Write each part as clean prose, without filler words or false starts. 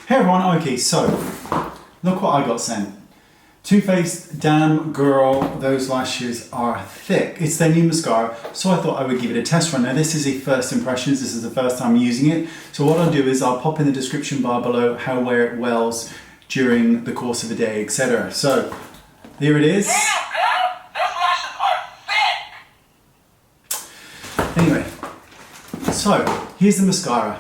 Hey everyone, okay, so look what I got sent. Too Faced, damn girl, those lashes are thick. It's their new mascara, so I thought I would give it a test run. Now this is a first impressions, this is the first time using it. So what I'll do is I'll pop in the description bar below how where it wells during the course of the day, etc. So here it is. Anyway, so here's the mascara.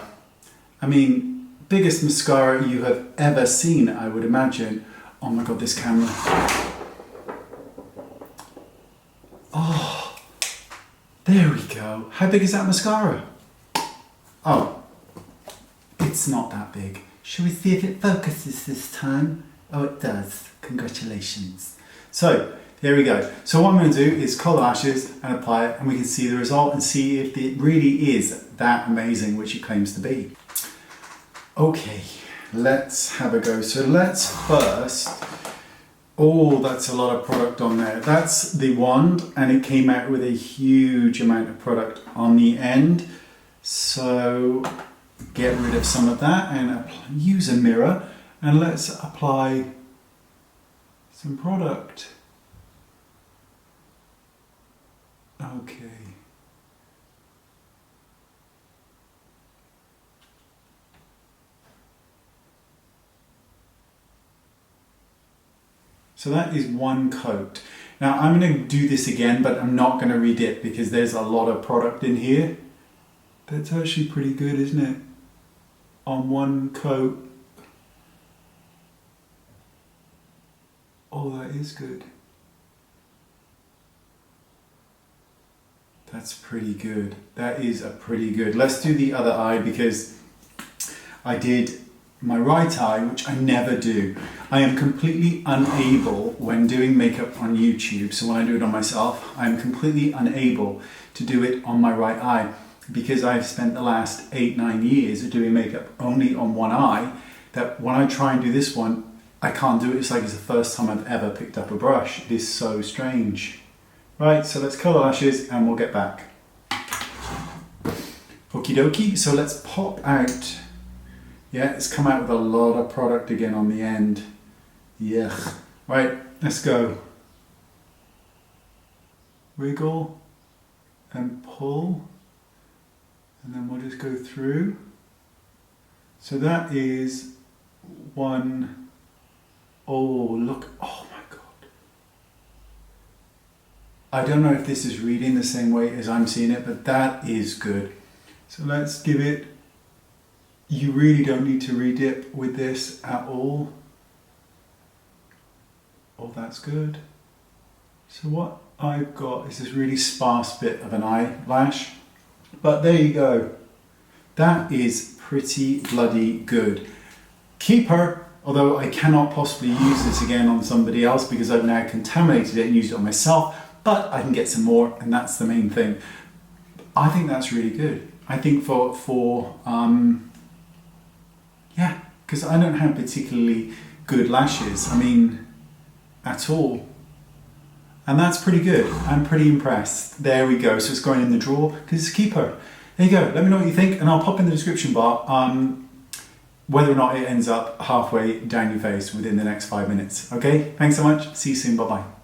I mean, biggest mascara you have ever seen, I would imagine. Oh my god, this camera. Oh, there we go. How big is that mascara? Oh, it's not that big. Shall we see if it focuses this time? Oh, it does. Congratulations. So, there we go. So what I'm going to do is curl the lashes and apply it, and we can see the result and see if it really is that amazing, which it claims to be. Okay, let's have a go. So let's first, oh, that's a lot of product on there. That's the wand, and it came out with a huge amount of product on the end. So get rid of some of that and use a mirror, and let's apply some product. Okay. So that is one coat. Now I'm going to do this again, but I'm not going to redip because there's a lot of product in here. That's actually pretty good, isn't it? On one coat. Oh, that is good. That's pretty good. That is a pretty good. Let's do the other eye because I did my right eye, which I never do. I am completely unable when doing makeup on YouTube. So when I do it on myself, I'm completely unable to do it on my right eye because I've spent the last 8-9 years of doing makeup only on one eye, that when I try and do this one, I can't do it. It's like it's the first time I've ever picked up a brush. It is so strange. Right, so let's curl the lashes and we'll get back. Okie dokie, so let's pop out. Yeah, it's come out with a lot of product again on the end. Yeah. Right, let's go. Wiggle and pull. And then we'll just go through. So that is one. Oh, look. Oh my God. I don't know if this is reading the same way as I'm seeing it, but that is good. So let's give it. You really don't need to redip with this at all. Oh, that's good. So what I've got is this really sparse bit of an eyelash, but there you go. That is pretty bloody good. Keep her, although I cannot possibly use this again on somebody else because I've now contaminated it and used it on myself, but I can get some more, and that's the main thing. I think that's really good. I think yeah, because I don't have particularly good lashes, I mean, at all. And that's pretty good. I'm pretty impressed. There we go. So it's going in the drawer because it's a keeper. There you go. Let me know what you think, and I'll pop in the description bar whether or not it ends up halfway down your face within the next 5 minutes. Okay, thanks so much. See you soon. Bye-bye.